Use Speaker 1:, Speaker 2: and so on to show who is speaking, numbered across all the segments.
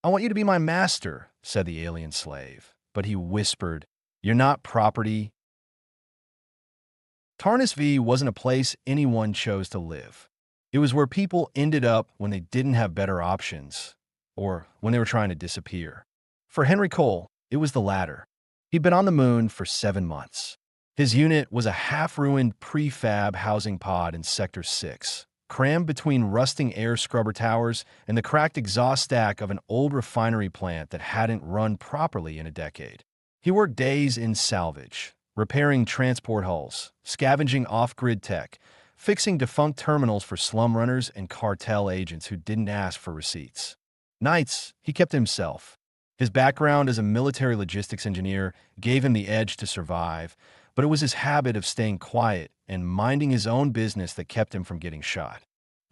Speaker 1: "I want you to be my master," said the alien slave. But he whispered, "You're not property." Tarnis V wasn't a place anyone chose to live. It was where people ended up when they didn't have better options, or when they were trying to disappear. For Henry Cole, it was the latter. He'd been on the moon for 7 months. His unit was a half-ruined prefab housing pod in Sector 6, crammed between rusting air scrubber towers and the cracked exhaust stack of an old refinery plant that hadn't run properly in a decade. He worked days in salvage, repairing transport hulls, scavenging off-grid tech, fixing defunct terminals for slum runners and cartel agents who didn't ask for receipts. Nights, he kept himself. His background as a military logistics engineer gave him the edge to survive, but it was his habit of staying quiet and minding his own business that kept him from getting shot.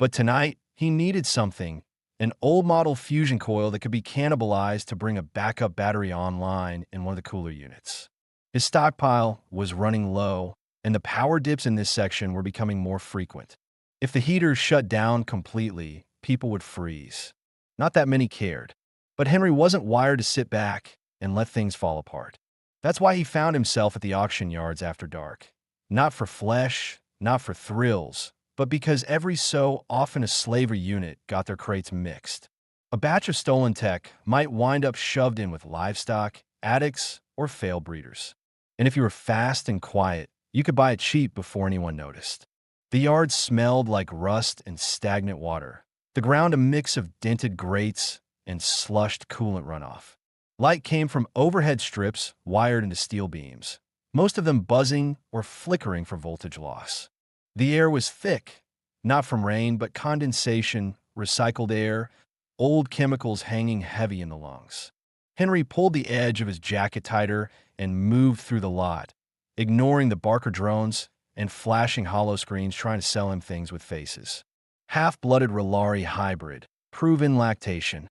Speaker 1: But tonight, he needed something, an old model fusion coil that could be cannibalized to bring a backup battery online in one of the cooler units. His stockpile was running low, and the power dips in this section were becoming more frequent. If the heaters shut down completely, people would freeze. Not that many cared. But Henry wasn't wired to sit back and let things fall apart. That's why he found himself at the auction yards after dark. Not for flesh, not for thrills, but because every so often a slaver unit got their crates mixed. A batch of stolen tech might wind up shoved in with livestock, addicts, or failed breeders. And if you were fast and quiet, you could buy it cheap before anyone noticed. The yard smelled like rust and stagnant water. The ground a mix of dented grates and slushed coolant runoff. Light came from overhead strips wired into steel beams, most of them buzzing or flickering for voltage loss. The air was thick, not from rain, but condensation, recycled air, old chemicals hanging heavy in the lungs. Henry pulled the edge of his jacket tighter and moved through the lot, ignoring the Barker drones and flashing hollow screens trying to sell him things with faces. Half-blooded Rillari hybrid, proven lactation,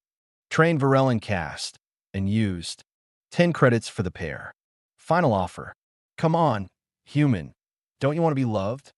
Speaker 1: trained Varellan cast, and used. 10 credits for the pair. Final offer. Come on, human. Don't you want to be loved?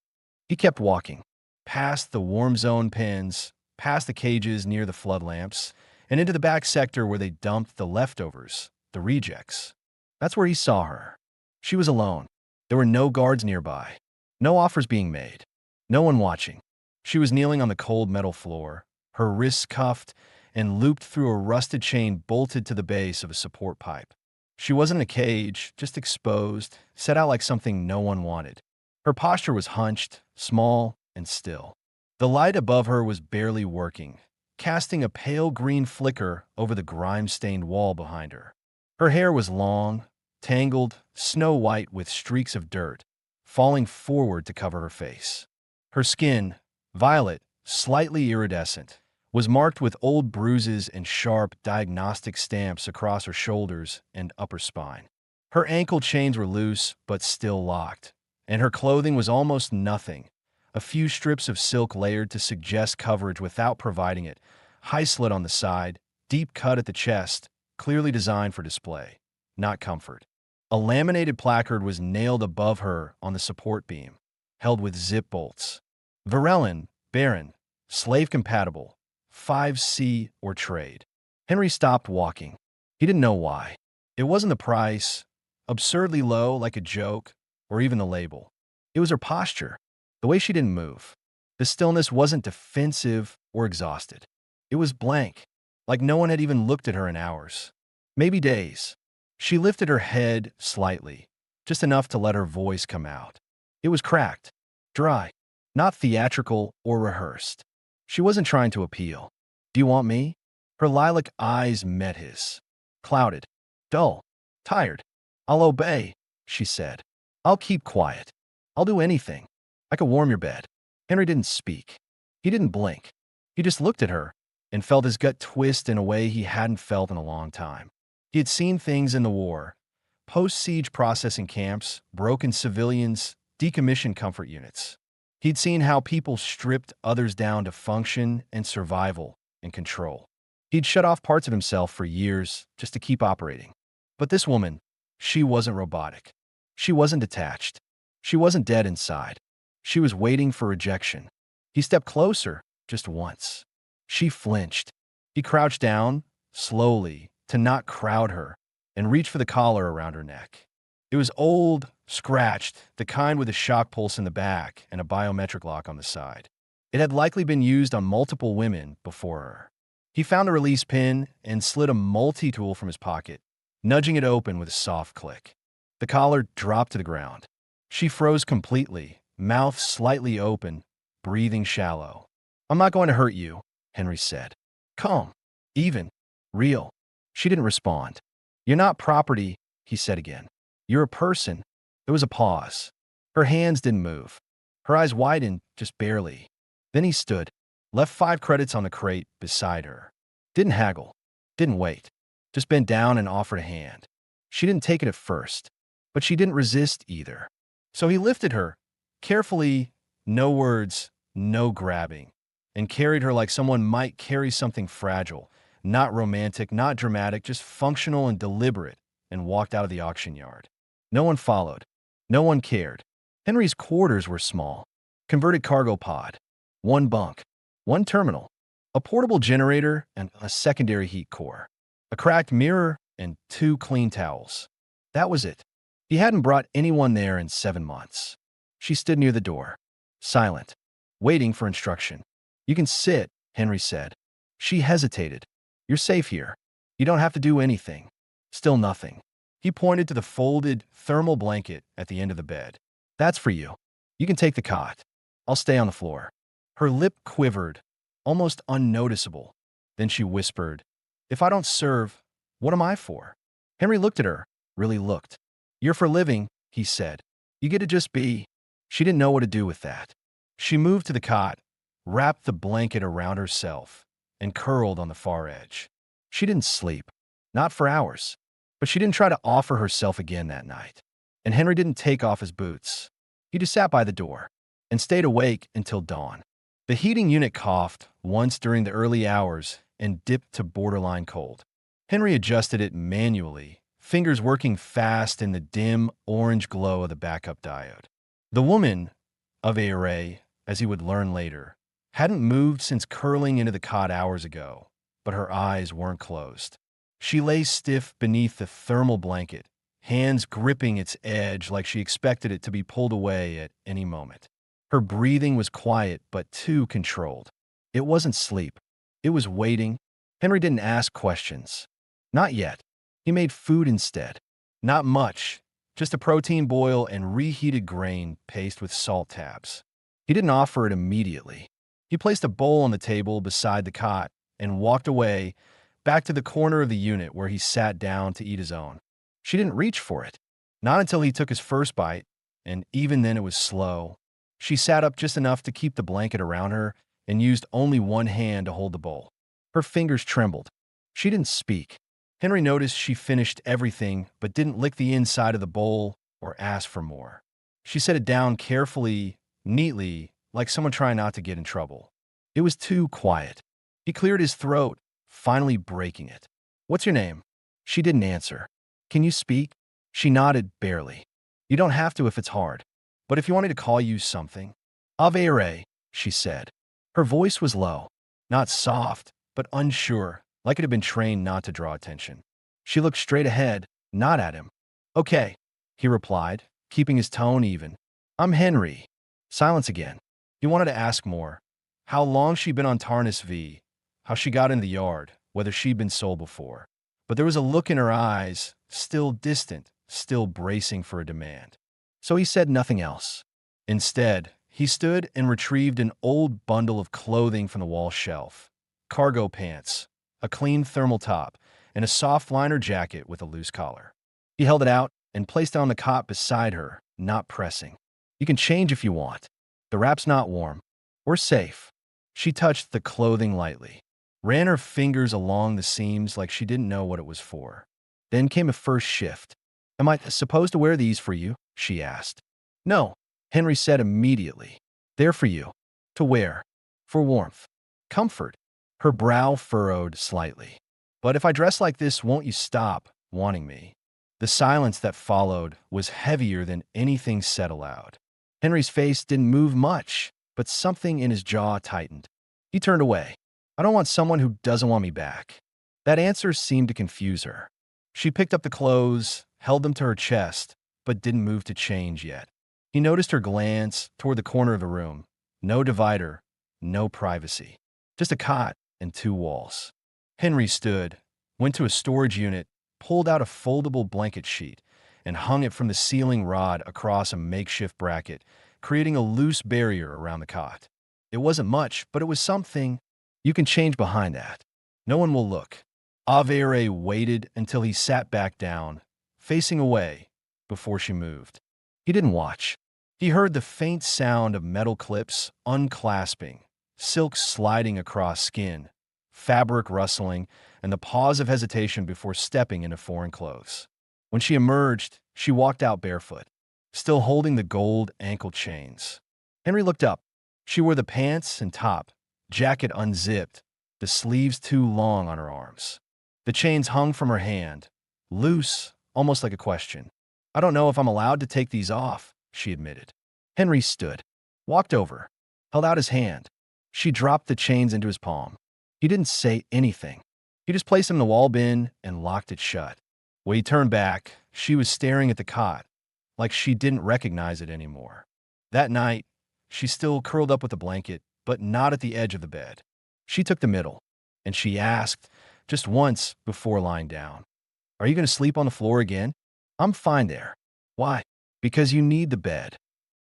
Speaker 1: He kept walking, past the warm zone pens, past the cages near the flood lamps, and into the back sector where they dumped the leftovers, the rejects. That's where he saw her. She was alone. There were no guards nearby. No offers being made. No one watching. She was kneeling on the cold metal floor, her wrists cuffed and looped through a rusted chain bolted to the base of a support pipe. She wasn't in a cage, just exposed, set out like something no one wanted. Her posture was hunched, small, and still. The light above her was barely working, casting a pale green flicker over the grime-stained wall behind her. Her hair was long, tangled, snow-white with streaks of dirt, falling forward to cover her face. Her skin, violet, slightly iridescent, was marked with old bruises and sharp diagnostic stamps across her shoulders and upper spine. Her ankle chains were loose but still locked, and her clothing was almost nothing. A few strips of silk layered to suggest coverage without providing it, high slit on the side, deep cut at the chest, clearly designed for display, not comfort. A laminated placard was nailed above her on the support beam, held with zip bolts. Varellan, Baron, slave compatible, 5C or trade. Henry stopped walking. He didn't know why. It wasn't the price, absurdly low like a joke, or even the label. It was her posture, the way she didn't move. The stillness wasn't defensive or exhausted. It was blank, like no one had even looked at her in hours. Maybe days. She lifted her head slightly, just enough to let her voice come out. It was cracked, dry, not theatrical or rehearsed. She wasn't trying to appeal. Do you want me? Her lilac eyes met his. Clouded, dull, tired. I'll obey, she said. I'll keep quiet. I'll do anything. I could warm your bed. Henry didn't speak. He didn't blink. He just looked at her and felt his gut twist in a way he hadn't felt in a long time. He had seen things in the war. Post-siege processing camps, broken civilians, decommissioned comfort units. He'd seen how people stripped others down to function and survival and control. He'd shut off parts of himself for years just to keep operating. But this woman, she wasn't robotic. She wasn't detached. She wasn't dead inside. She was waiting for rejection. He stepped closer, just once. She flinched. He crouched down, slowly, to not crowd her, and reached for the collar around her neck. It was old, scratched, the kind with a shock pulse in the back and a biometric lock on the side. It had likely been used on multiple women before her. He found the release pin and slid a multi-tool from his pocket, nudging it open with a soft click. The collar dropped to the ground. She froze completely, mouth slightly open, breathing shallow. "I'm not going to hurt you," Henry said. "Calm. Even. Real." She didn't respond. "You're not property," he said again. "You're a person." There was a pause. Her hands didn't move. Her eyes widened, just barely. Then he stood, left 5 credits on the crate beside her. Didn't haggle. Didn't wait. Just bent down and offered a hand. She didn't take it at first, but she didn't resist either. So he lifted her, carefully, no words, no grabbing, and carried her like someone might carry something fragile, not romantic, not dramatic, just functional and deliberate, and walked out of the auction yard. No one followed. No one cared. Henry's quarters were small. Converted cargo pod. 1 bunk. 1 terminal. A portable generator and a secondary heat core. A cracked mirror and 2 clean towels. That was it. He hadn't brought anyone there in 7 months. She stood near the door, silent, waiting for instruction. "You can sit," Henry said. She hesitated. "You're safe here. You don't have to do anything." Still nothing. He pointed to the folded thermal blanket at the end of the bed. "That's for you. You can take the cot. I'll stay on the floor." Her lip quivered, almost unnoticeable. Then she whispered, "If I don't serve, what am I for?" Henry looked at her, really looked. "You're for living," he said. "You get to just be." She didn't know what to do with that. She moved to the cot, wrapped the blanket around herself, and curled on the far edge. She didn't sleep, not for hours, but she didn't try to offer herself again that night. And Henry didn't take off his boots. He just sat by the door and stayed awake until dawn. The heating unit coughed once during the early hours and dipped to borderline cold. Henry adjusted it manually, fingers working fast in the dim orange glow of the backup diode. The woman of a array, as he would learn later, hadn't moved since curling into the cot hours ago, but her eyes weren't closed. She lay stiff beneath the thermal blanket, hands gripping its edge like she expected it to be pulled away at any moment. Her breathing was quiet but too controlled. It wasn't sleep. It was waiting. Henry didn't ask questions. Not yet. He made food instead. Not much, just a protein boil and reheated grain paste with salt tabs. He didn't offer it immediately. He placed a bowl on the table beside the cot and walked away, back to the corner of the unit where he sat down to eat his own. She didn't reach for it. Not until he took his first bite, and even then it was slow. She sat up just enough to keep the blanket around her and used only one hand to hold the bowl. Her fingers trembled. She didn't speak. Henry noticed she finished everything but didn't lick the inside of the bowl or ask for more. She set it down carefully, neatly, like someone trying not to get in trouble. It was too quiet. He cleared his throat, finally breaking it. "What's your name?" She didn't answer. "Can you speak?" She nodded barely. "You don't have to if it's hard. But if you wanted to call you something." "Avere," she said. Her voice was low, not soft, but unsure, like it had been trained not to draw attention. She looked straight ahead, not at him. "Okay," he replied, keeping his tone even. "I'm Henry." Silence again. He wanted to ask more. How long she'd been on Tarnis V, how she got in the yard, whether she'd been sold before. But there was a look in her eyes, still distant, still bracing for a demand. So he said nothing else. Instead, he stood and retrieved an old bundle of clothing from the wall shelf. Cargo pants, a clean thermal top, and a soft liner jacket with a loose collar. He held it out and placed it on the cot beside her, not pressing. "You can change if you want. The wrap's not warm. We're safe." She touched the clothing lightly, ran her fingers along the seams like she didn't know what it was for. Then came a first shift. "Am I supposed to wear these for you?" she asked. "No," Henry said immediately. "They're for you. To wear. For warmth. Comfort." Her brow furrowed slightly. "But if I dress like this, won't you stop wanting me?" The silence that followed was heavier than anything said aloud. Henry's face didn't move much, but something in his jaw tightened. He turned away. "I don't want someone who doesn't want me back." That answer seemed to confuse her. She picked up the clothes, held them to her chest, but didn't move to change yet. He noticed her glance toward the corner of the room. No divider, no privacy. Just a cot and two walls. Henry stood, went to a storage unit, pulled out a foldable blanket sheet, and hung it from the ceiling rod across a makeshift bracket, creating a loose barrier around the cot. It wasn't much, but it was something. You can change behind that. No one will look. Avere waited until he sat back down, facing away, before she moved. He didn't watch. He heard the faint sound of metal clips unclasping, silk sliding across skin, fabric rustling, and the pause of hesitation before stepping into foreign clothes. When she emerged, she walked out barefoot, still holding the gold ankle chains. Henry looked up. She wore the pants and top, jacket unzipped, the sleeves too long on her arms. The chains hung from her hand, loose, almost like a question. "I don't know if I'm allowed to take these off," she admitted. Henry stood, walked over, held out his hand. She dropped the chains into his palm. He didn't say anything. He just placed them in the wall bin and locked it shut. When he turned back, she was staring at the cot, like she didn't recognize it anymore. That night, she still curled up with the blanket, but not at the edge of the bed. She took the middle, and she asked, just once before lying down, "Are you going to sleep on the floor again?" "I'm fine there." "Why?" "Because you need the bed."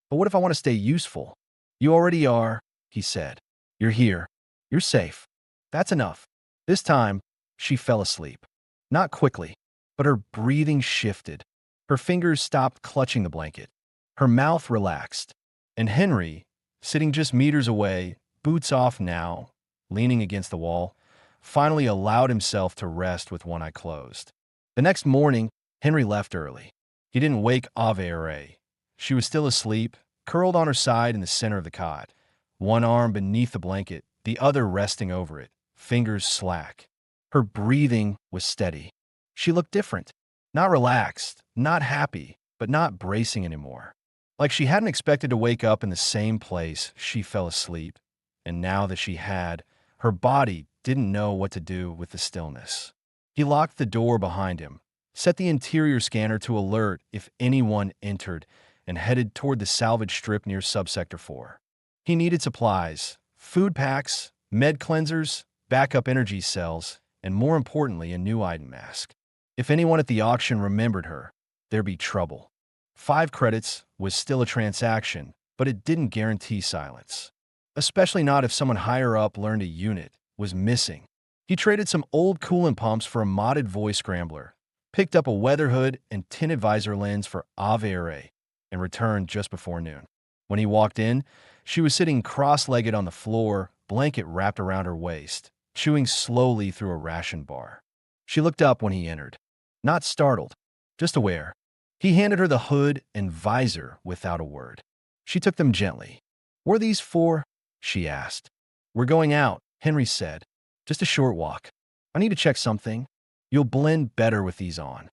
Speaker 1: "But what if I want to stay useful?" "You already are," he said. "You're here. You're safe. That's enough." This time, she fell asleep. Not quickly, but her breathing shifted. Her fingers stopped clutching the blanket. Her mouth relaxed. And Henry, sitting just meters away, boots off now, leaning against the wall, finally allowed himself to rest with one eye closed. The next morning, Henry left early. He didn't wake Avere. She was still asleep, curled on her side in the center of the cot, one arm beneath the blanket, the other resting over it, fingers slack. Her breathing was steady. She looked different. Not relaxed, not happy, but not bracing anymore. Like she hadn't expected to wake up in the same place she fell asleep, and now that she had, her body didn't know what to do with the stillness. He locked the door behind him, set the interior scanner to alert if anyone entered, and headed toward the salvage strip near Subsector 4. He needed supplies, food packs, med cleansers, backup energy cells, and more importantly, a new item mask. If anyone at the auction remembered her, there'd be trouble. 5 credits was still a transaction, but it didn't guarantee silence. Especially not if someone higher up learned a unit was missing. He traded some old coolant pumps for a modded voice scrambler, picked up a weather hood and tinted visor lens for Avere, and returned just before noon. When he walked in, she was sitting cross-legged on the floor, blanket wrapped around her waist, chewing slowly through a ration bar. She looked up when he entered. Not startled, just aware. He handed her the hood and visor without a word. She took them gently. "What are these for?" she asked. "We're going out," Henry said. "Just a short walk. I need to check something. You'll blend better with these on."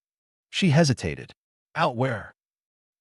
Speaker 1: She hesitated. "Out where?"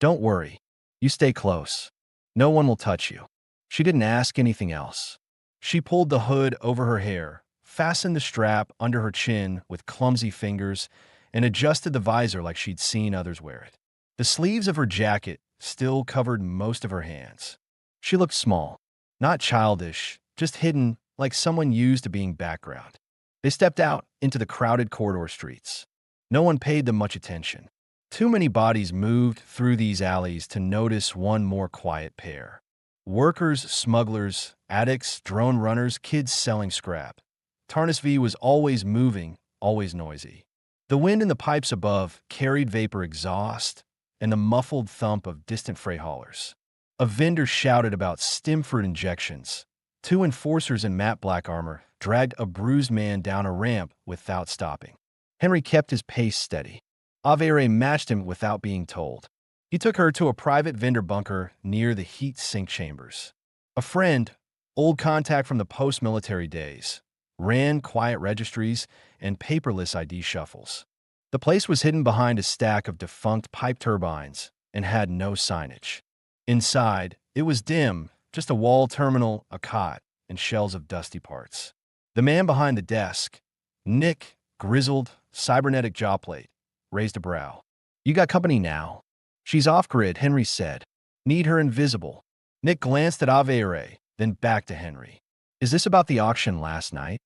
Speaker 1: "Don't worry. You stay close. No one will touch you." She didn't ask anything else. She pulled the hood over her hair, fastened the strap under her chin with clumsy fingers, and adjusted the visor like she'd seen others wear it. The sleeves of her jacket still covered most of her hands. She looked small, not childish, just hidden like someone used to being background. They stepped out into the crowded corridor streets. No one paid them much attention. Too many bodies moved through these alleys to notice one more quiet pair. Workers, smugglers, addicts, drone runners, kids selling scrap. Tarnus V was always moving, always noisy. The wind in the pipes above carried vapor exhaust and the muffled thump of distant freight haulers. A vendor shouted about stem fruit injections. 2 enforcers in matte black armor dragged a bruised man down a ramp without stopping. Henry kept his pace steady. Avere matched him without being told. He took her to a private vendor bunker near the heat sink chambers. A friend, old contact from the post-military days, ran quiet registries and paperless ID shuffles. The place was hidden behind a stack of defunct pipe turbines and had no signage. Inside, it was dim, just a wall terminal, a cot, and shells of dusty parts. The man behind the desk, Nick, grizzled, cybernetic jawplate, raised a brow. You got company now. She's off-grid, Henry said. Need her invisible. Nick glanced at Ave, then back to Henry. Is this about the auction last night?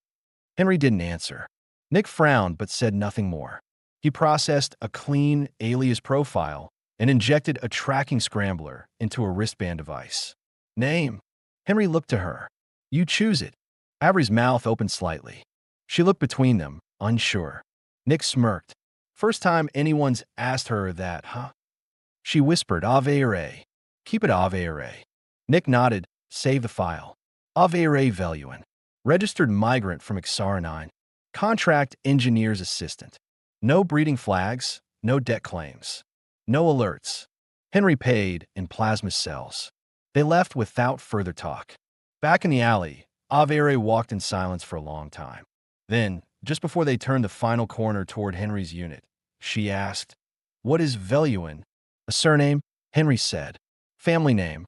Speaker 1: Henry didn't answer. Nick frowned but said nothing more. He processed a clean alias profile and injected a tracking scrambler into a wristband device. Name. Henry looked to her. You choose it. Avery's mouth opened slightly. She looked between them, unsure. Nick smirked. First time anyone's asked her that, huh? She whispered, Ave. Keep it Ave. Nick nodded. Save the file. Ave Veluan. Registered migrant from Xar9. Contract engineer's assistant. No breeding flags, no debt claims. No alerts. Henry paid in plasma cells. They left without further talk. Back in the alley, Ave walked in silence for a long time. Then, just before they turned the final corner toward Henry's unit, she asked, What is Veluan? A surname? Henry said. Family name.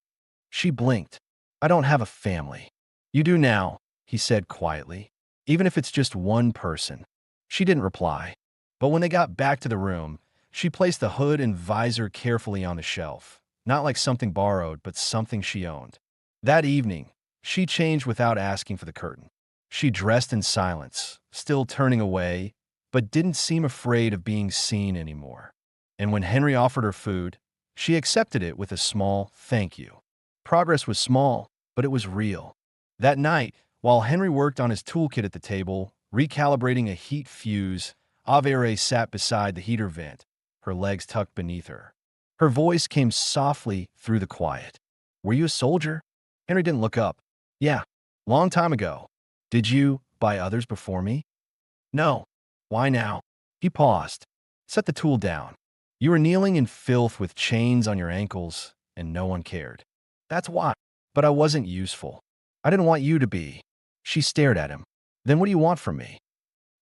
Speaker 1: She blinked. I don't have a family. You do now, he said quietly, even if it's just one person. She didn't reply. But when they got back to the room, she placed the hood and visor carefully on the shelf, not like something borrowed, but something she owned. That evening, she changed without asking for the curtain. She dressed in silence, still turning away, but didn't seem afraid of being seen anymore. And when Henry offered her food, she accepted it with a small thank you. Progress was small, but it was real. That night, while Henry worked on his toolkit at the table, recalibrating a heat fuse, Ave sat beside the heater vent, her legs tucked beneath her. Her voice came softly through the quiet. Were you a soldier? Henry didn't look up. Yeah, long time ago. Did you buy others before me? No. Why now? He paused. Set the tool down. You were kneeling in filth with chains on your ankles, and no one cared. That's why. But I wasn't useful. I didn't want you to be. She stared at him. Then what do you want from me?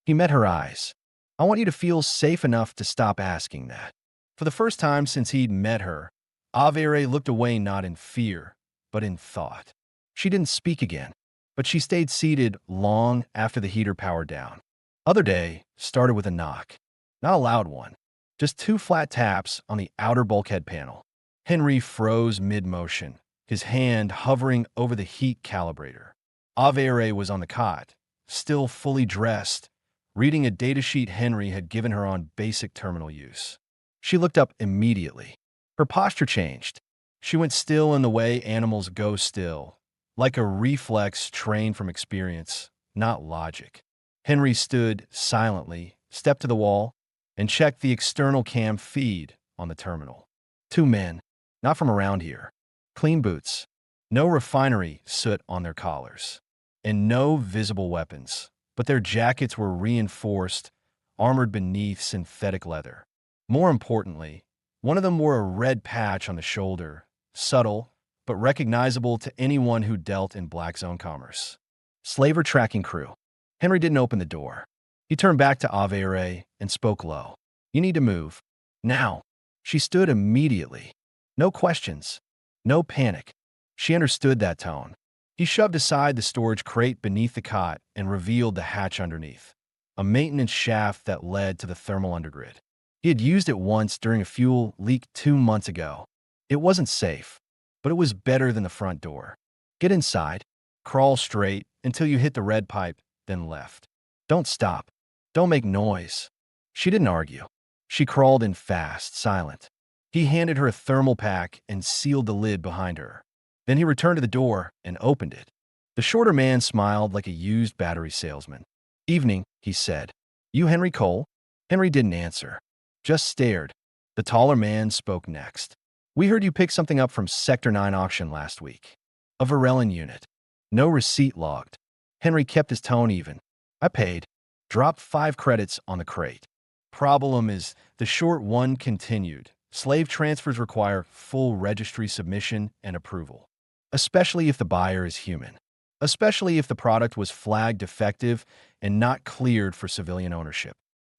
Speaker 1: He met her eyes. I want you to feel safe enough to stop asking that. For the first time since he'd met her, Ave looked away not in fear, but in thought. She didn't speak again, but she stayed seated long after the heater powered down. Other day started with a knock. Not a loud one, just 2 flat taps on the outer bulkhead panel. Henry froze mid-motion, his hand hovering over the heat calibrator. Ave was on the cot, still fully dressed, reading a datasheet Henry had given her on basic terminal use. She looked up immediately. Her posture changed. She went still in the way animals go still, like a reflex trained from experience, not logic. Henry stood silently, stepped to the wall, and checked the external cam feed on the terminal. 2 men, not from around here. Clean boots, no refinery soot on their collars, and no visible weapons, but their jackets were reinforced, armored beneath synthetic leather. More importantly, one of them wore a red patch on the shoulder, subtle, but recognizable to anyone who dealt in Black Zone commerce. Slaver tracking crew. Henry didn't open the door. He turned back to Ave and spoke low. You need to move. Now. She stood immediately. No questions. No panic. She understood that tone. He shoved aside the storage crate beneath the cot and revealed the hatch underneath, a maintenance shaft that led to the thermal undergrid. He had used it once during a fuel leak 2 months ago. It wasn't safe, but it was better than the front door. Get inside. Crawl straight until you hit the red pipe, then left. Don't stop. Don't make noise. She didn't argue. She crawled in fast, silent. He handed her a thermal pack and sealed the lid behind her. Then he returned to the door and opened it. The shorter man smiled like a used battery salesman. Evening, he said. You Henry Cole? Henry didn't answer, just stared. The taller man spoke next. We heard you picked something up from Sector 9 auction last week. A Varellan unit. No receipt logged. Henry kept his tone even. I paid. Dropped 5 credits on the crate. Problem is, the short one continued. Slave transfers require full registry submission and approval, especially if the buyer is human, especially if the product was flagged defective and not cleared for civilian ownership.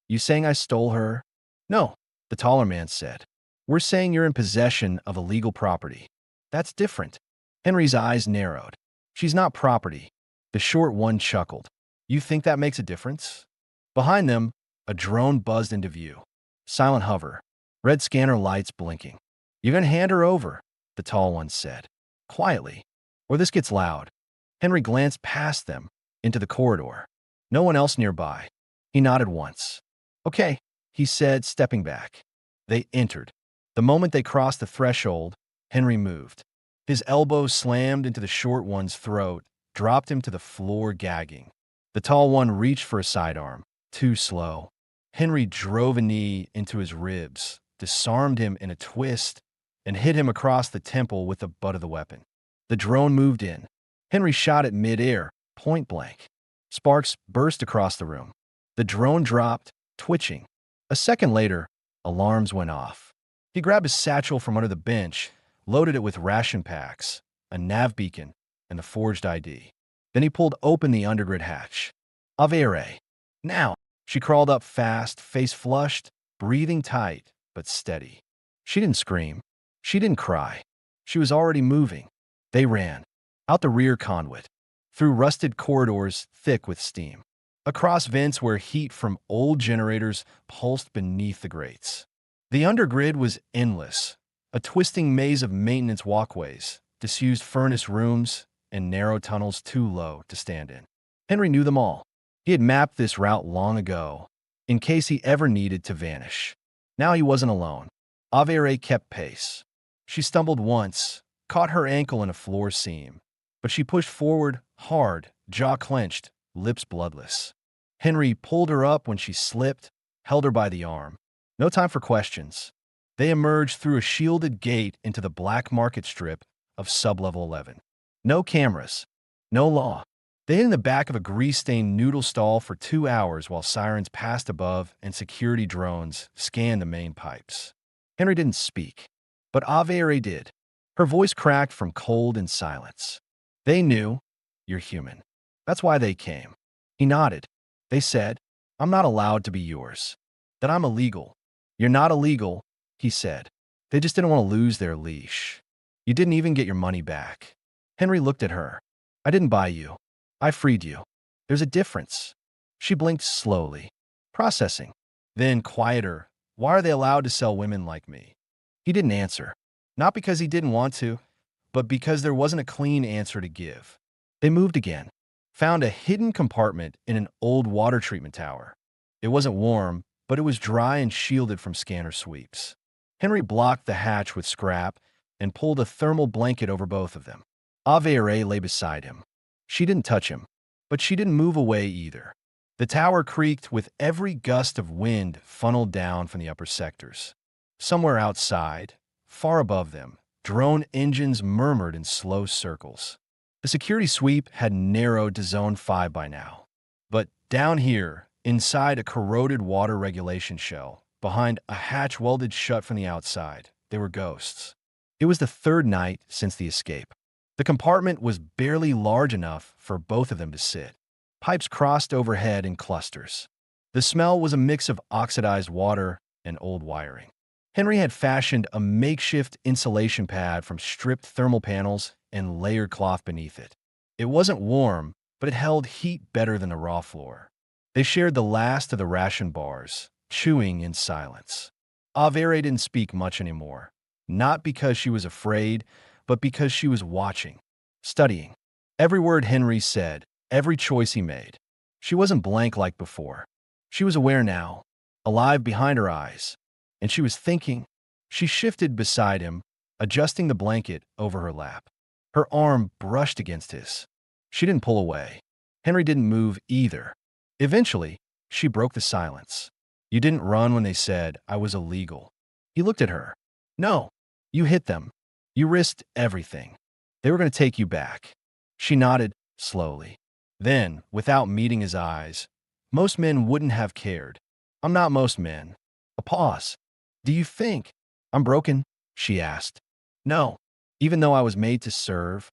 Speaker 1: You saying I stole her? No, the taller man said. We're saying you're in possession of illegal property. That's different. Henry's eyes narrowed. She's not property. The short one chuckled. You think that makes a difference? Behind them, a drone buzzed into view. Silent hover. Red scanner lights blinking. "You're gonna hand her over," the tall one said. Quietly. "Or this gets loud." Henry glanced past them, into the corridor. No one else nearby. He nodded once. "Okay," he said, stepping back. They entered. The moment they crossed the threshold, Henry moved. His elbow slammed into the short one's throat, dropped him to the floor gagging. The tall one reached for a sidearm. Too slow. Henry drove a knee into his ribs, disarmed him in a twist, and hit him across the temple with the butt of the weapon. The drone moved in. Henry shot it mid-air, point blank. Sparks burst across the room. The drone dropped, twitching. A second later, alarms went off. He grabbed his satchel from under the bench, loaded it with ration packs, a nav beacon, and the forged ID. Then he pulled open the undergrid hatch. Avere. Now. She crawled up fast, face flushed, breathing tight, but steady. She didn't scream. She didn't cry. She was already moving. They ran. Out the rear conduit. Through rusted corridors thick with steam. Across vents where heat from old generators pulsed beneath the grates. The undergrid was endless, a twisting maze of maintenance walkways, disused furnace rooms, and narrow tunnels too low to stand in. Henry knew them all. He had mapped this route long ago, in case he ever needed to vanish. Now he wasn't alone. Avere kept pace. She stumbled once, caught her ankle in a floor seam, but she pushed forward, hard, jaw clenched, lips bloodless. Henry pulled her up when she slipped, held her by the arm. No time for questions. They emerged through a shielded gate into the black market strip of Sublevel 11. No cameras. No law. They hid in the back of a grease-stained noodle stall for 2 hours while sirens passed above and security drones scanned the main pipes. Henry didn't speak, but Avere did. Her voice cracked from cold and silence. They knew, "You're human." That's why they came. He nodded. They said, "I'm not allowed to be yours. That I'm illegal." "You're not illegal," he said. They just didn't want to lose their leash. "You didn't even get your money back." Henry looked at her. "I didn't buy you. I freed you. There's a difference." She blinked slowly, processing. Then, quieter, "Why are they allowed to sell women like me?" He didn't answer. Not because he didn't want to, but because there wasn't a clean answer to give. They moved again. Found a hidden compartment in an old water treatment tower. It wasn't warm, but it was dry and shielded from scanner sweeps. Henry blocked the hatch with scrap and pulled a thermal blanket over both of them. Avere lay beside him. She didn't touch him, but she didn't move away either. The tower creaked with every gust of wind funneled down from the upper sectors. Somewhere outside, far above them, drone engines murmured in slow circles. The security sweep had narrowed to Zone 5 by now. But down here, inside a corroded water regulation shell, behind a hatch welded shut from the outside, they were ghosts. It was the third night since the escape. The compartment was barely large enough for both of them to sit. Pipes crossed overhead in clusters. The smell was a mix of oxidized water and old wiring. Henry had fashioned a makeshift insulation pad from stripped thermal panels and layered cloth beneath it. It wasn't warm, but it held heat better than the raw floor. They shared the last of the ration bars, chewing in silence. Avere didn't speak much anymore, not because she was afraid, but because she was watching, studying. Every word Henry said, every choice he made. She wasn't blank like before. She was aware now, alive behind her eyes. And she was thinking. She shifted beside him, adjusting the blanket over her lap. Her arm brushed against his. She didn't pull away. Henry didn't move either. Eventually, she broke the silence. "You didn't run when they said I was illegal." He looked at her. "No, you hit them. You risked everything. They were going to take you back." She nodded slowly. Then, without meeting his eyes, "Most men wouldn't have cared. I'm not most men." A pause. "Do you think I'm broken?" she asked. "No, even though I was made to serve."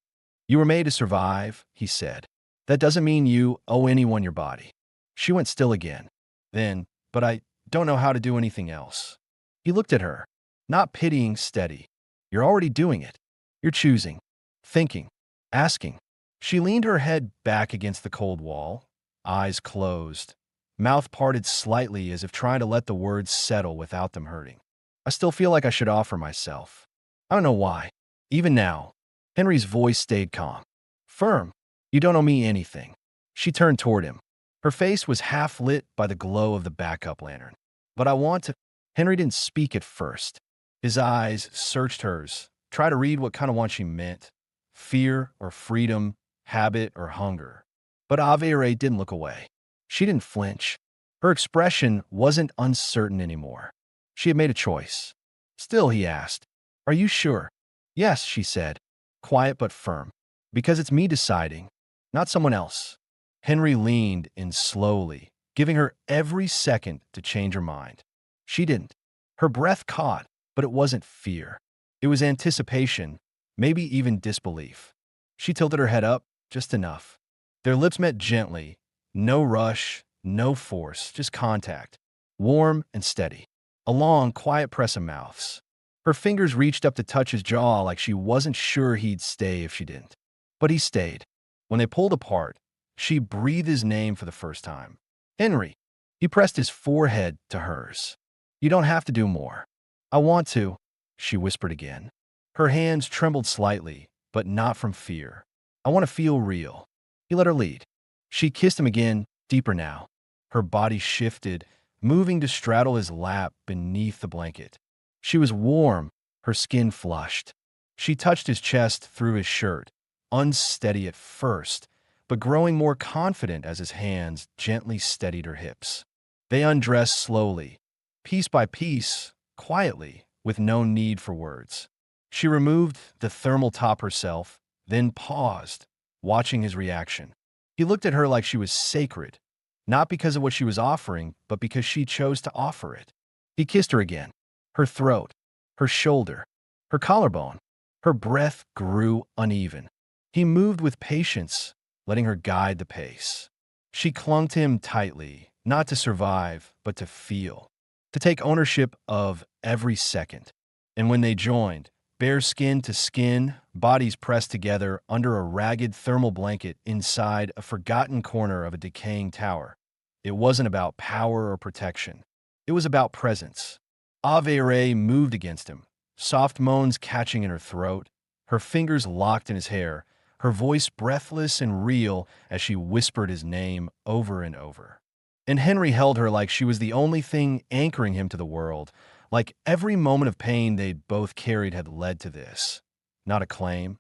Speaker 1: "You were made to survive," he said. "That doesn't mean you owe anyone your body." She went still again. Then, "But I don't know how to do anything else." He looked at her, not pitying, steady. "You're already doing it. You're choosing, thinking, asking." She leaned her head back against the cold wall, eyes closed. mouth parted slightly as if trying to let the words settle without them hurting. I still feel like I should offer myself. I don't know why. Even now, Henry's voice stayed calm. Firm. You don't owe me anything. She turned toward him. Her face was half lit by the glow of the backup lantern. But I want to. Henry didn't speak at first. His eyes searched hers, tried to read what kind of one she meant. Fear or freedom, habit or hunger. But Ave didn't look away. She didn't flinch. Her expression wasn't uncertain anymore. She had made a choice. Still, he asked, Are you sure? Yes, she said, quiet but firm. Because it's me deciding, not someone else. Henry leaned in slowly, giving her every second to change her mind. She didn't. Her breath caught, but it wasn't fear. It was anticipation, maybe even disbelief. She tilted her head up, just enough. Their lips met gently. No rush, no force, just contact. Warm and steady. A long, quiet press of mouths. Her fingers reached up to touch his jaw like she wasn't sure he'd stay if she didn't. But he stayed. When they pulled apart, she breathed his name for the first time. Henry. He pressed his forehead to hers. You don't have to do more. I want to, she whispered again. Her hands trembled slightly, but not from fear. I want to feel real. He let her lead. She kissed him again, deeper now. Her body shifted, moving to straddle his lap beneath the blanket. She was warm, her skin flushed. She touched his chest through his shirt, unsteady at first, but growing more confident as his hands gently steadied her hips. They undressed slowly, piece by piece, quietly, with no need for words. She removed the thermal top herself, then paused, watching his reaction. He looked at her like she was sacred, not because of what she was offering, but because she chose to offer it. He kissed her again, her throat, her shoulder, her collarbone. Her breath grew uneven. He moved with patience, letting her guide the pace. She clung to him tightly, not to survive, but to feel, to take ownership of every second. And when they joined, bare skin to skin, bodies pressed together under a ragged thermal blanket inside a forgotten corner of a decaying tower, it wasn't about power or protection. It was about presence. Ave Ray moved against him, soft moans catching in her throat, her fingers locked in his hair, her voice breathless and real as she whispered his name over and over. And Henry held her like she was the only thing anchoring him to the world, like every moment of pain they'd both carried had led to this. Not a claim,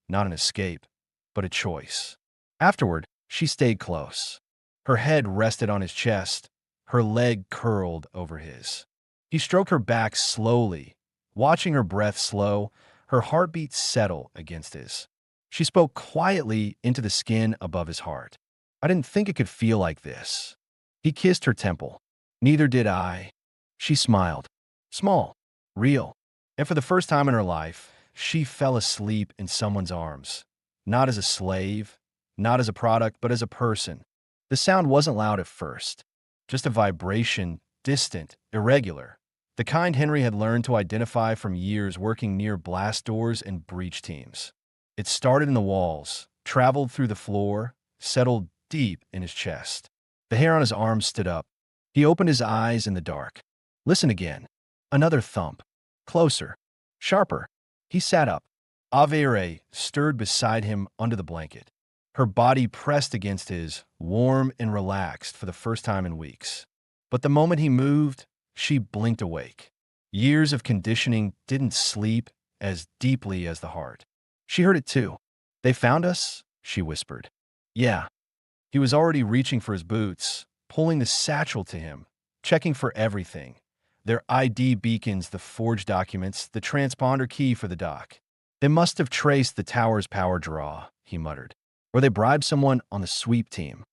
Speaker 1: not an escape, but a choice. Afterward, she stayed close. Her head rested on his chest, her leg curled over his. He stroked her back slowly, watching her breath slow, her heartbeat settle against his. She spoke quietly into the skin above his heart. I didn't think it could feel like this. He kissed her temple. Neither did I. She smiled. Small, real. And for the first time in her life, she fell asleep in someone's arms. Not as a slave, not as a product, but as a person. The sound wasn't loud at first. Just a vibration, distant, irregular. The kind Henry had learned to identify from years working near blast doors and breach teams. It started in the walls, traveled through the floor, settled deep in his chest. The hair on his arms stood up. He opened his eyes in the dark. Listen again. Another thump. Closer. Sharper. He sat up. Avere stirred beside him under the blanket. Her body pressed against his, warm and relaxed for the first time in weeks. But the moment he moved, she blinked awake. Years of conditioning didn't sleep as deeply as the heart. She heard it too. They found us? She whispered. Yeah. He was already reaching for his boots, pulling the satchel to him, checking for everything. Their ID beacons, the forged documents, the transponder key for the dock. They must have traced the tower's power draw, he muttered. Or they bribed someone on the sweep team.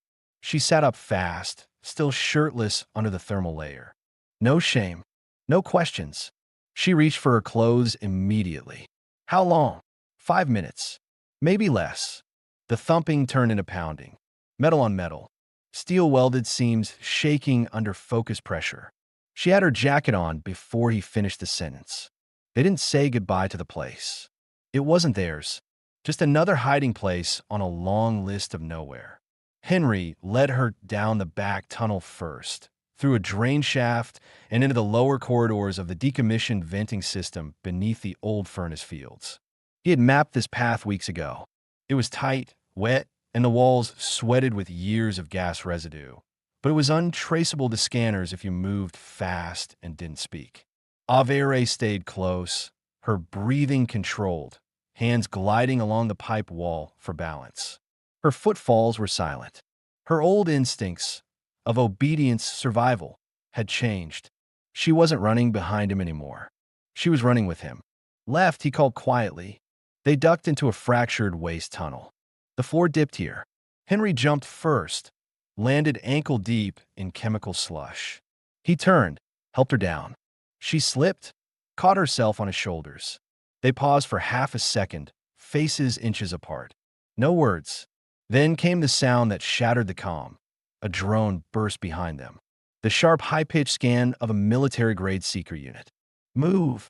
Speaker 1: She sat up fast, still shirtless under the thermal layer. No shame. No questions. She reached for her clothes immediately. How long? 5 minutes. Maybe less. The thumping turned into pounding. Metal on metal. Steel welded seams shaking under focus pressure. She had her jacket on before he finished the sentence. They didn't say goodbye to the place. It wasn't theirs. Just another hiding place on a long list of nowhere. Henry led her down the back tunnel first, through a drain shaft and into the lower corridors of the decommissioned venting system beneath the old furnace fields. He had mapped this path weeks ago. It was tight, wet, and the walls sweated with years of gas residue. But it was untraceable to scanners if you moved fast and didn't speak. Avere stayed close, her breathing controlled, hands gliding along the pipe wall for balance. Her footfalls were silent. Her old instincts of obedience survival had changed. She wasn't running behind him anymore. She was running with him. Left, he called quietly. They ducked into a fractured waste tunnel. The floor dipped here. Henry jumped first, landed ankle deep in chemical slush. He turned, helped her down. She slipped, caught herself on his shoulders. They paused for half a second, faces inches apart. No words. Then came the sound that shattered the calm. A drone burst behind them. The sharp, high-pitched scan of a military-grade seeker unit. Move!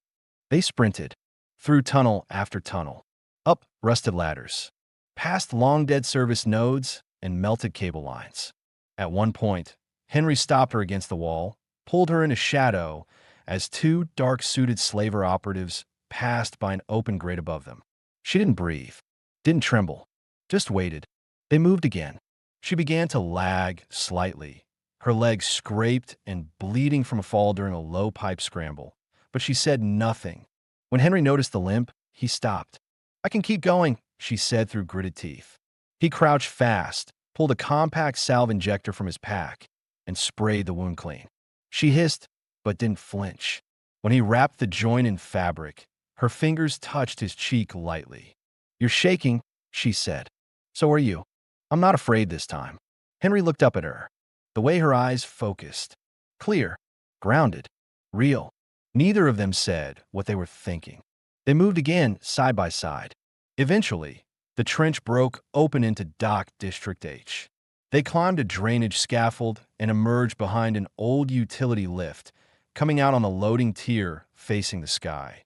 Speaker 1: They sprinted, through tunnel after tunnel, up rusted ladders, past long-dead service nodes and melted cable lines. At one point, Henry stopped her against the wall, pulled her into shadow as two dark-suited slaver operatives passed by an open grate above them. She didn't breathe, didn't tremble, just waited. They moved again. She began to lag slightly, her legs scraped and bleeding from a fall during a low pipe scramble, but she said nothing. When Henry noticed the limp, he stopped. "I can keep going," she said through gritted teeth. He crouched fast, pulled a compact salve injector from his pack, and sprayed the wound clean. She hissed, but didn't flinch. When he wrapped the joint in fabric, her fingers touched his cheek lightly. "You're shaking," she said. "So are you." "I'm not afraid this time." Henry looked up at her. The way her eyes focused. Clear, grounded, real. Neither of them said what they were thinking. They moved again, side by side. Eventually, the trench broke open into Dock District H. They climbed a drainage scaffold and emerged behind an old utility lift, coming out on the loading tier facing the sky.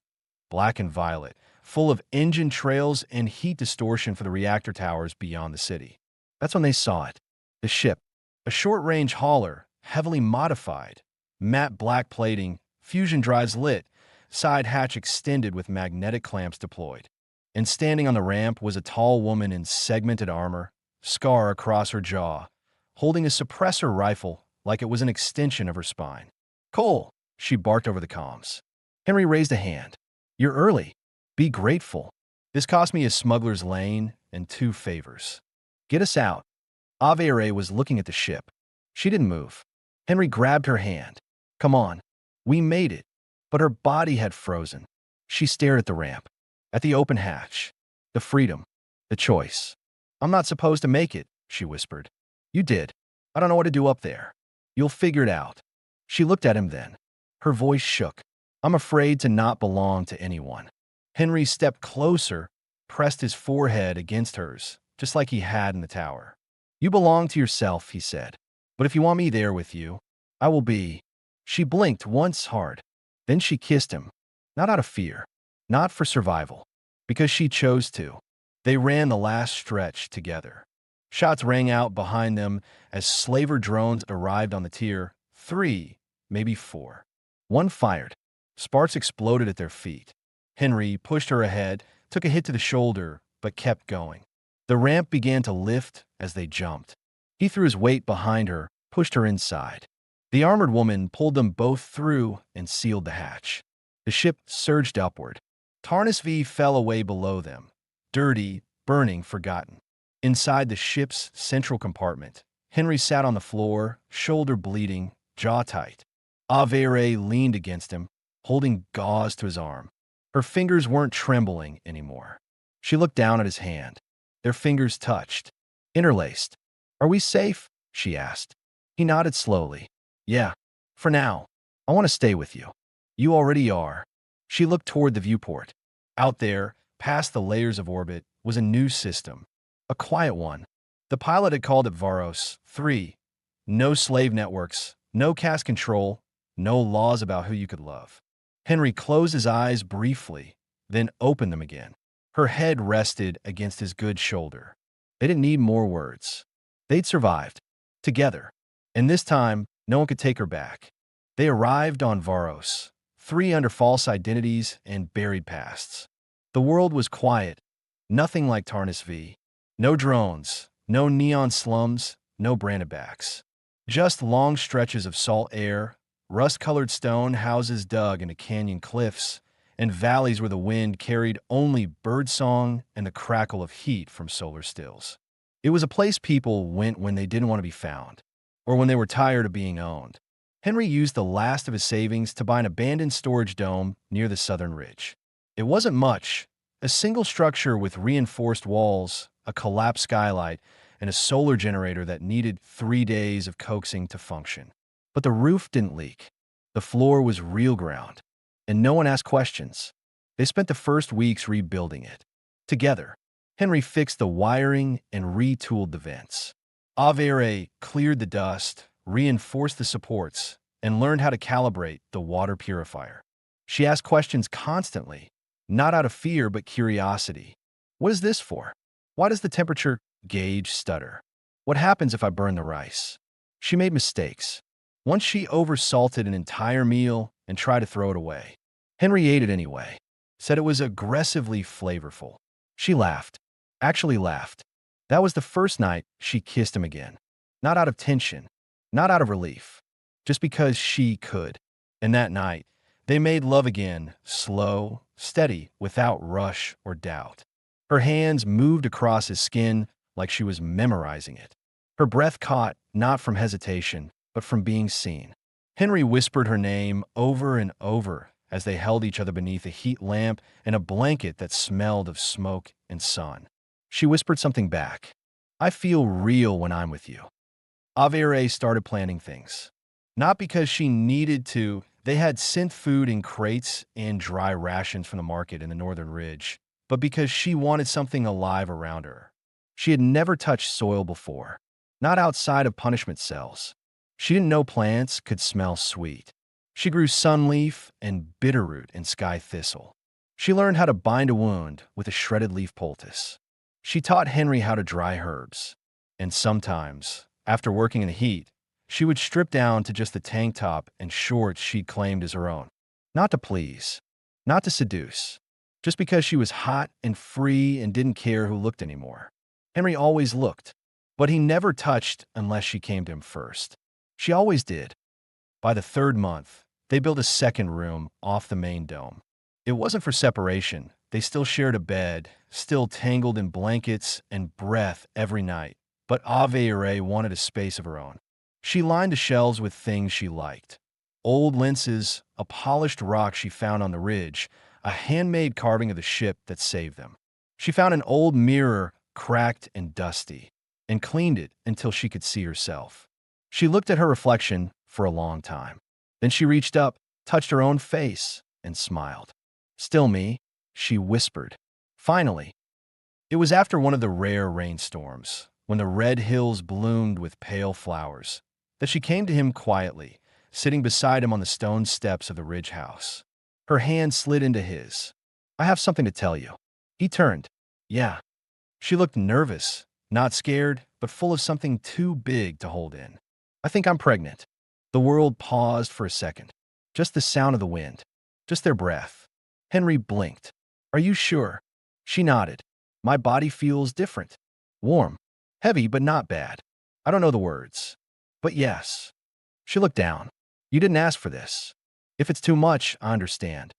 Speaker 1: Black and violet, full of engine trails and heat distortion for the reactor towers beyond the city. That's when they saw it. The ship, a short-range hauler, heavily modified, matte black plating, fusion drives lit, side hatch extended with magnetic clamps deployed. And standing on the ramp was a tall woman in segmented armor, scar across her jaw, holding a suppressor rifle like it was an extension of her spine. "Cole," she barked over the comms. Henry raised a hand. "You're early. Be grateful. This cost me a smuggler's lane and 2 favors. Get us out." Avere was looking at the ship. She didn't move. Henry grabbed her hand. "Come on. We made it." But her body had frozen. She stared at the ramp, at the open hatch, the freedom, the choice. "I'm not supposed to make it," she whispered. "You did. I don't know what to do up there. You'll figure it out." She looked at him then. Her voice shook. "I'm afraid to not belong to anyone." Henry stepped closer, pressed his forehead against hers, just like he had in the tower. "You belong to yourself," he said. "But if you want me there with you, I will be." She blinked once hard. Then she kissed him, not out of fear, not for survival, because she chose to. They ran the last stretch together. Shots rang out behind them as slaver drones arrived on the tier. 3, maybe 4. One fired. Sparks exploded at their feet. Henry pushed her ahead, took a hit to the shoulder, but kept going. The ramp began to lift as they jumped. He threw his weight behind her, pushed her inside. The armored woman pulled them both through and sealed the hatch. The ship surged upward. Tarnus V fell away below them, dirty, burning, forgotten. Inside the ship's central compartment, Henry sat on the floor, shoulder bleeding, jaw tight. Avere leaned against him, holding gauze to his arm. Her fingers weren't trembling anymore. She looked down at his hand. Their fingers touched, interlaced. "Are we safe?" she asked. He nodded slowly. "Yeah, for now. I want to stay with you." "You already are." She looked toward the viewport. Out there, past the layers of orbit, was a new system. A quiet one. The pilot had called it Varos 3. No slave networks, no caste control, no laws about who you could love. Henry closed his eyes briefly, then opened them again. Her head rested against his good shoulder. They didn't need more words. They'd survived. Together. And this time, no one could take her back. They arrived on Varos, 3 under false identities and buried pasts. The world was quiet. Nothing like Tarnis V. No drones, no neon slums, no brandebacks. Just long stretches of salt air, rust-colored stone houses dug into canyon cliffs, and valleys where the wind carried only birdsong and the crackle of heat from solar stills. It was a place people went when they didn't want to be found, or when they were tired of being owned. Henry used the last of his savings to buy an abandoned storage dome near the southern ridge. It wasn't much, a single structure with reinforced walls, a collapsed skylight, and a solar generator that needed 3 days of coaxing to function. But the roof didn't leak. The floor was real ground, and no one asked questions. They spent the first weeks rebuilding it. Together, Henry fixed the wiring and retooled the vents. Avere cleared the dust, reinforced the supports, and learned how to calibrate the water purifier. She asked questions constantly, not out of fear but curiosity. What is this for? Why does the temperature gauge stutter? What happens if I burn the rice? She made mistakes. Once she oversalted an entire meal and tried to throw it away. Henry ate it anyway, said it was aggressively flavorful. She laughed, actually laughed. That was the first night she kissed him again. Not out of tension, not out of relief, just because she could. And that night, they made love again, slow, steady, without rush or doubt. Her hands moved across his skin like she was memorizing it. Her breath caught, not from hesitation, but from being seen. Henry whispered her name over and over as they held each other beneath a heat lamp and a blanket that smelled of smoke and sun. She whispered something back. I feel real when I'm with you. Avere started planning things. Not because she needed to. They had sent food in crates and dry rations from the market in the northern ridge, but because she wanted something alive around her. She had never touched soil before, not outside of punishment cells. She didn't know plants could smell sweet. She grew sunleaf and bitterroot and sky thistle. She learned how to bind a wound with a shredded leaf poultice. She taught Henry how to dry herbs. And sometimes, after working in the heat, she would strip down to just the tank top and shorts she'd claimed as her own. Not to please, not to seduce, just because she was hot and free and didn't care who looked anymore. Henry always looked, but he never touched unless she came to him first. She always did. By the 3rd month, they built a second room off the main dome. It wasn't for separation. They still shared a bed, still tangled in blankets and breath every night. But Avere wanted a space of her own. She lined the shelves with things she liked. Old lenses, a polished rock she found on the ridge, a handmade carving of the ship that saved them. She found an old mirror, cracked and dusty, and cleaned it until she could see herself. She looked at her reflection for a long time. Then she reached up, touched her own face, and smiled. Still me, she whispered. Finally. It was after one of the rare rainstorms, when the red hills bloomed with pale flowers, that she came to him quietly, sitting beside him on the stone steps of the ridge house. Her hand slid into his. I have something to tell you. He turned. Yeah. She looked nervous, not scared, but full of something too big to hold in. I think I'm pregnant. The world paused for a second. Just the sound of the wind. Just their breath. Henry blinked. Are you sure? She nodded. My body feels different. Warm. Heavy, but not bad. I don't know the words. But yes. She looked down. You didn't ask for this. If it's too much, I understand.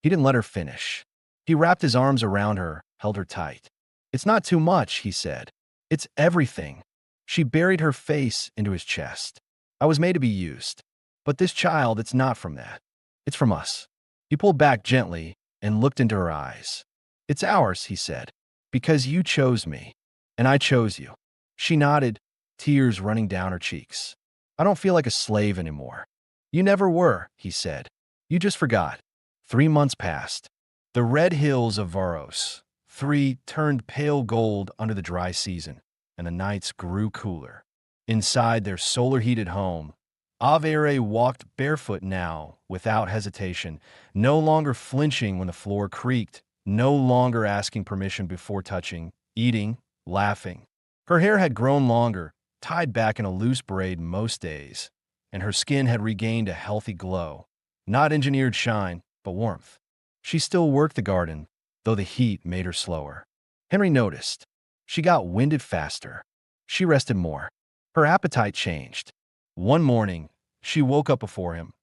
Speaker 1: He didn't let her finish. He wrapped his arms around her, held her tight. It's not too much, he said. It's everything. She buried her face into his chest. I was made to be used. But this child, it's not from that. It's from us. He pulled back gently and looked into her eyes. It's ours, he said, because you chose me, and I chose you. She nodded, tears running down her cheeks. I don't feel like a slave anymore. You never were, he said. You just forgot. 3 months passed. The red hills of Varos, 3 turned pale gold under the dry season, and the nights grew cooler. Inside their solar-heated home, Avere walked barefoot now, without hesitation, no longer flinching when the floor creaked, no longer asking permission before touching, eating, laughing. Her hair had grown longer, tied back in a loose braid most days, and her skin had regained a healthy glow. Not engineered shine, but warmth. She still worked the garden, though the heat made her slower. Henry noticed. She got winded faster. She rested more. Her appetite changed. One morning, she woke up before him,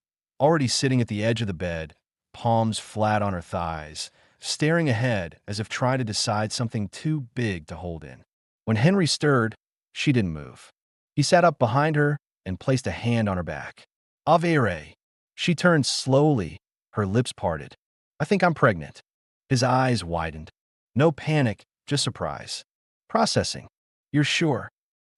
Speaker 1: already sitting at the edge of the bed, palms flat on her thighs, staring ahead as if trying to decide something too big to hold in. When Henry stirred, she didn't move. He sat up behind her and placed a hand on her back. Avere. She turned slowly, her lips parted. I think I'm pregnant. His eyes widened. No panic, just surprise. Processing. You're sure?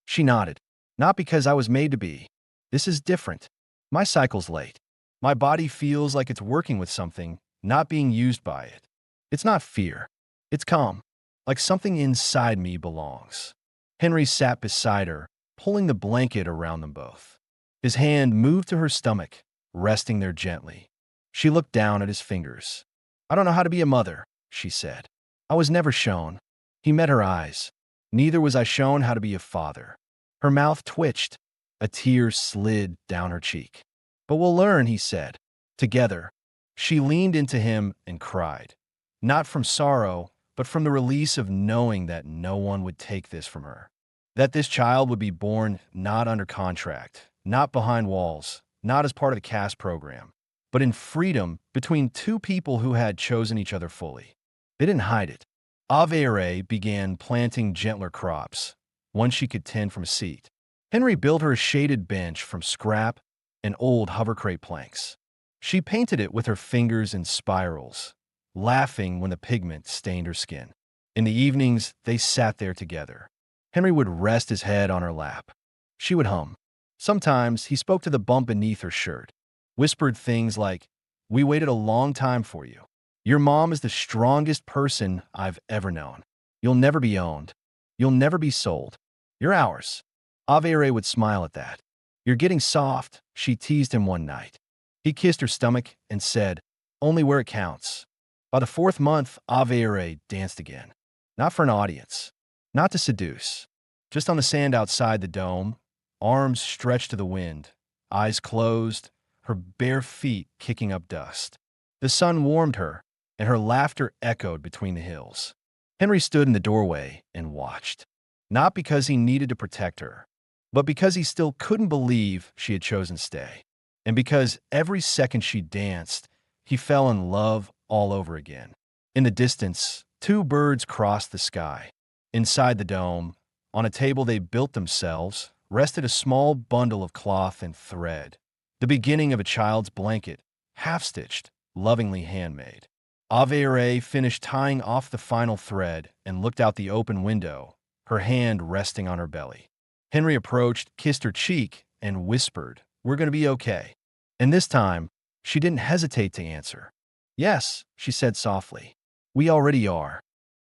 Speaker 1: She nodded. Not because I was made to be. This is different. My cycle's late. My body feels like it's working with something, not being used by it. It's not fear. It's calm. Like something inside me belongs. Henry sat beside her, pulling the blanket around them both. His hand moved to her stomach, resting there gently. She looked down at his fingers. I don't know how to be a mother, she said. I was never shown. He met her eyes. Neither was I shown how to be a father. Her mouth twitched. A tear slid down her cheek. But we'll learn, he said. Together. She leaned into him and cried. Not from sorrow, but from the release of knowing that no one would take this from her. That this child would be born not under contract, not behind walls, not as part of the CAST program, but in freedom between two people who had chosen each other fully. They didn't hide it. Avere began planting gentler crops, one she could tend from a seat. Henry built her a shaded bench from scrap and old hovercrate planks. She painted it with her fingers in spirals, laughing when the pigment stained her skin. In the evenings, they sat there together. Henry would rest his head on her lap. She would hum. Sometimes he spoke to the bump beneath her shirt, whispered things like, "We waited a long time for you. Your mom is the strongest person I've ever known. You'll never be owned. You'll never be sold. You're ours." Avere would smile at that. "You're getting soft," she teased him one night. He kissed her stomach and said, "Only where it counts." By the 4th month, Avere danced again. Not for an audience. Not to seduce. Just on the sand outside the dome, arms stretched to the wind, eyes closed, her bare feet kicking up dust. The sun warmed her, and her laughter echoed between the hills. Henry stood in the doorway and watched. Not because he needed to protect her, but because he still couldn't believe she had chosen to stay. And because every second she danced, he fell in love all over again. In the distance, 2 birds crossed the sky. Inside the dome, on a table they built themselves, rested a small bundle of cloth and thread, the beginning of a child's blanket, half-stitched, lovingly handmade. Avere finished tying off the final thread and looked out the open window, her hand resting on her belly. Henry approached, kissed her cheek, and whispered, "We're going to be okay." And this time, she didn't hesitate to answer. "Yes," she said softly. "We already are."